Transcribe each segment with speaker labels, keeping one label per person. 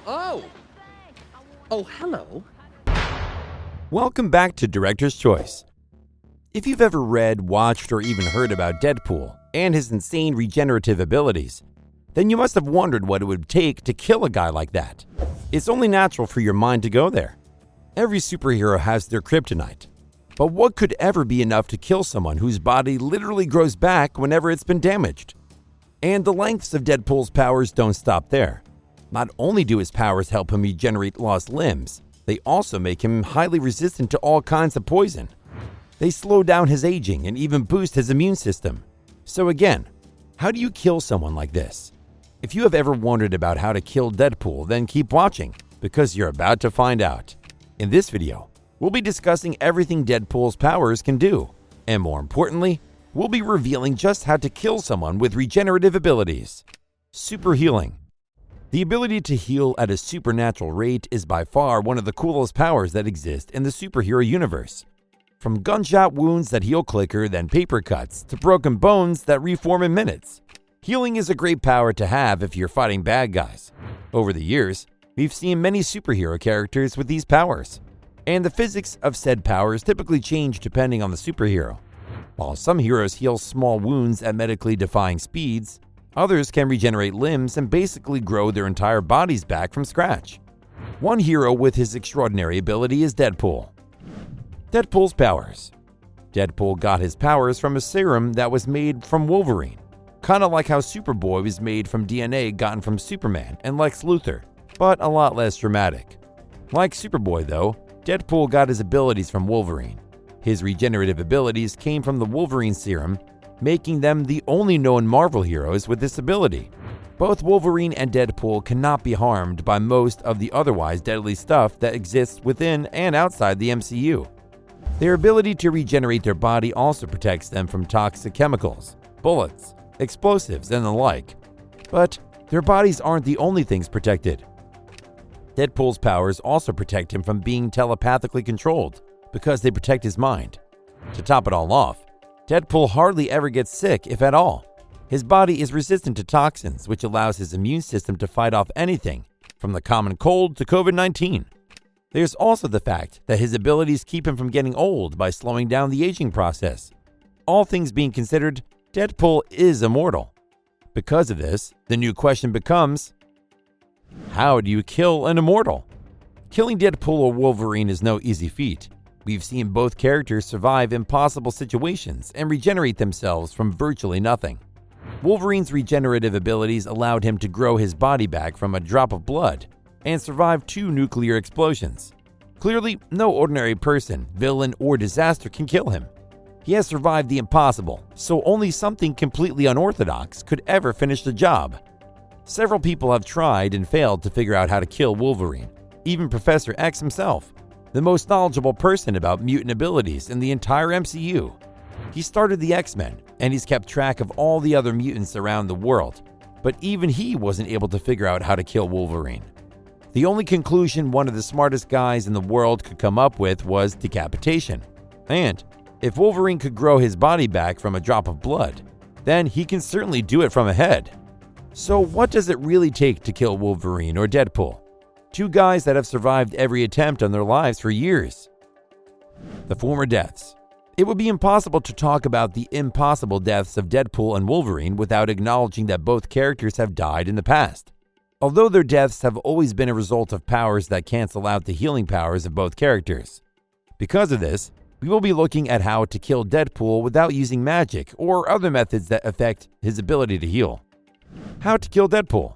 Speaker 1: Oh! Oh, hello.
Speaker 2: Welcome back to Director's Choice. If you've ever read, watched, or even heard about Deadpool and his insane regenerative abilities, then you must have wondered what it would take to kill a guy like that. It's only natural for your mind to go there. Every superhero has their kryptonite. But what could ever be enough to kill someone whose body literally grows back whenever it's been damaged? And the lengths of Deadpool's powers don't stop there. Not only do his powers help him regenerate lost limbs, they also make him highly resistant to all kinds of poison. They slow down his aging and even boost his immune system. So again, how do you kill someone like this? If you have ever wondered about how to kill Deadpool, then keep watching, because you're about to find out. In this video, we'll be discussing everything Deadpool's powers can do, and more importantly, we'll be revealing just how to kill someone with regenerative abilities. Super healing. The ability to heal at a supernatural rate is by far one of the coolest powers that exist in the superhero universe. From gunshot wounds that heal quicker than paper cuts to broken bones that reform in minutes, healing is a great power to have if you're fighting bad guys. Over the years, we've seen many superhero characters with these powers, and the physics of said powers typically change depending on the superhero. While some heroes heal small wounds at medically defying speeds, others can regenerate limbs and basically grow their entire bodies back from scratch. One hero with his extraordinary ability is Deadpool. Deadpool's powers. Deadpool got his powers from a serum that was made from Wolverine, kind of like how Superboy was made from DNA gotten from Superman and Lex Luthor, but a lot less dramatic. Like Superboy though, Deadpool got his abilities from Wolverine. His regenerative abilities came from the Wolverine serum, making them the only known Marvel heroes with this ability. Both Wolverine and Deadpool cannot be harmed by most of the otherwise deadly stuff that exists within and outside the MCU. Their ability to regenerate their body also protects them from toxic chemicals, bullets, explosives, and the like. But their bodies aren't the only things protected. Deadpool's powers also protect him from being telepathically controlled, because they protect his mind. To top it all off, Deadpool hardly ever gets sick, if at all. His body is resistant to toxins, which allows his immune system to fight off anything, from the common cold to COVID-19. There's also the fact that his abilities keep him from getting old by slowing down the aging process. All things being considered, Deadpool is immortal. Because of this, the new question becomes, how do you kill an immortal? Killing Deadpool or Wolverine is no easy feat. We've seen both characters survive impossible situations and regenerate themselves from virtually nothing. Wolverine's regenerative abilities allowed him to grow his body back from a drop of blood and survive 2 nuclear explosions. Clearly, no ordinary person, villain, or disaster can kill him. He has survived the impossible, so only something completely unorthodox could ever finish the job. Several people have tried and failed to figure out how to kill Wolverine, even Professor X himself, the most knowledgeable person about mutant abilities in the entire MCU. He started the X-Men, and he's kept track of all the other mutants around the world, but even he wasn't able to figure out how to kill Wolverine. The only conclusion one of the smartest guys in the world could come up with was decapitation. And if Wolverine could grow his body back from a drop of blood, then he can certainly do it from a head. So what does it really take to kill Wolverine or Deadpool? 2 guys that have survived every attempt on their lives for years. The former deaths. It would be impossible to talk about the impossible deaths of Deadpool and Wolverine without acknowledging that both characters have died in the past. Although their deaths have always been a result of powers that cancel out the healing powers of both characters. Because of this, we will be looking at how to kill Deadpool without using magic or other methods that affect his ability to heal. How to kill Deadpool.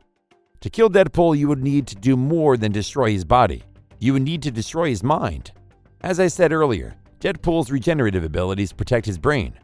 Speaker 2: To kill Deadpool, you would need to do more than destroy his body. You would need to destroy his mind. As I said earlier, Deadpool's regenerative abilities protect his brain.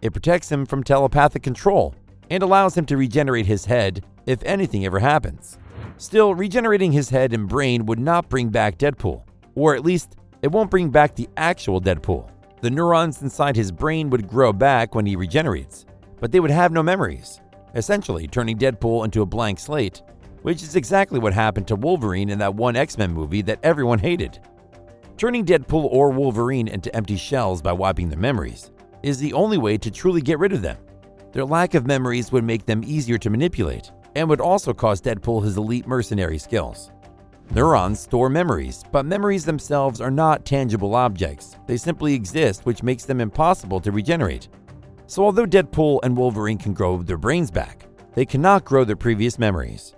Speaker 2: It protects him from telepathic control and allows him to regenerate his head if anything ever happens. Still, regenerating his head and brain would not bring back Deadpool, or at least it won't bring back the actual Deadpool. The neurons inside his brain would grow back when he regenerates, but they would have no memories, essentially turning Deadpool into a blank slate, which is exactly what happened to Wolverine in that one X-Men movie that everyone hated. Turning Deadpool or Wolverine into empty shells by wiping their memories is the only way to truly get rid of them. Their lack of memories would make them easier to manipulate, and would also cost Deadpool his elite mercenary skills. Neurons store memories, but memories themselves are not tangible objects. They simply exist, which makes them impossible to regenerate. So although Deadpool and Wolverine can grow their brains back, they cannot grow their previous memories.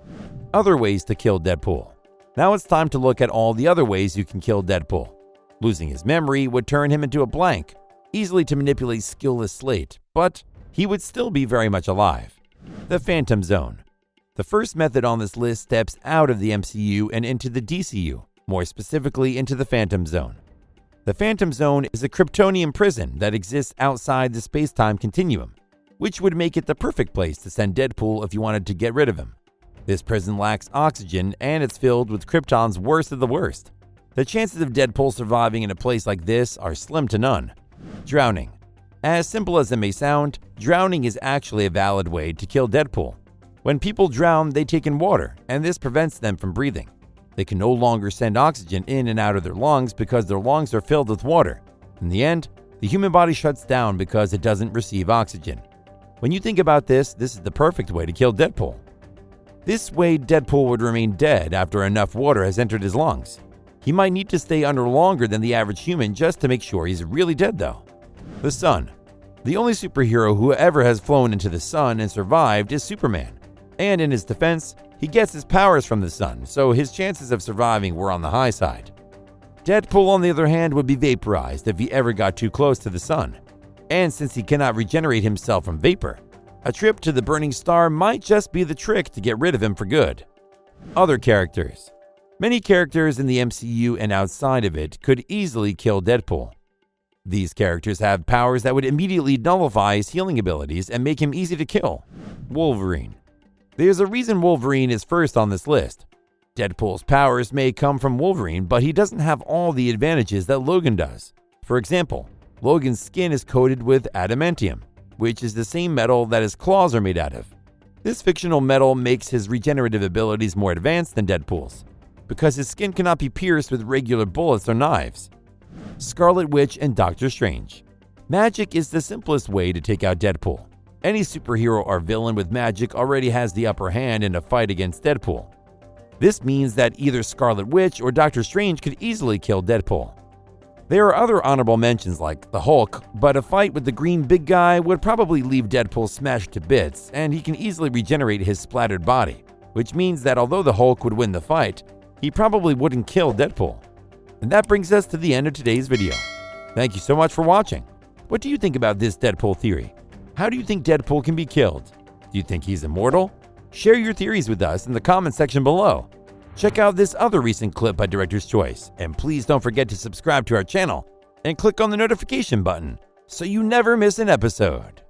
Speaker 2: Other ways to kill Deadpool. Now it's time to look at all the other ways you can kill Deadpool. Losing his memory would turn him into a blank, easily to manipulate skillless slate, but he would still be very much alive. The Phantom Zone. The first method on this list steps out of the MCU and into the DCU, more specifically into the Phantom Zone. The Phantom Zone is a Kryptonian prison that exists outside the space-time continuum, which would make it the perfect place to send Deadpool if you wanted to get rid of him. This prison lacks oxygen and it's filled with Krypton's worst of the worst. The chances of Deadpool surviving in a place like this are slim to none. Drowning. As simple as it may sound, drowning is actually a valid way to kill Deadpool. When people drown, they take in water, and this prevents them from breathing. They can no longer send oxygen in and out of their lungs because their lungs are filled with water. In the end, the human body shuts down because it doesn't receive oxygen. When you think about this is the perfect way to kill Deadpool. This way, Deadpool would remain dead after enough water has entered his lungs. He might need to stay under longer than the average human just to make sure he's really dead though. The Sun. The only superhero who ever has flown into the sun and survived is Superman. And in his defense, he gets his powers from the sun, so his chances of surviving were on the high side. Deadpool, on the other hand, would be vaporized if he ever got too close to the sun. And since he cannot regenerate himself from vapor, a trip to the burning star might just be the trick to get rid of him for good. Other characters. Many characters in the MCU and outside of it could easily kill Deadpool. These characters have powers that would immediately nullify his healing abilities and make him easy to kill. Wolverine. There's a reason Wolverine is first on this list. Deadpool's powers may come from Wolverine, but he doesn't have all the advantages that Logan does. For example, Logan's skin is coated with adamantium, which is the same metal that his claws are made out of. This fictional metal makes his regenerative abilities more advanced than Deadpool's, because his skin cannot be pierced with regular bullets or knives. Scarlet Witch and Doctor Strange. Magic is the simplest way to take out Deadpool. Any superhero or villain with magic already has the upper hand in a fight against Deadpool. This means that either Scarlet Witch or Doctor Strange could easily kill Deadpool. There are other honorable mentions like the Hulk, but a fight with the green big guy would probably leave Deadpool smashed to bits, and he can easily regenerate his splattered body, which means that although the Hulk would win the fight, he probably wouldn't kill Deadpool. And that brings us to the end of today's video. Thank you so much for watching. What do you think about this Deadpool theory? How do you think Deadpool can be killed? Do you think he's immortal? Share your theories with us in the comment section below. Check out this other recent clip by Director's Choice, and please don't forget to subscribe to our channel and click on the notification button so you never miss an episode.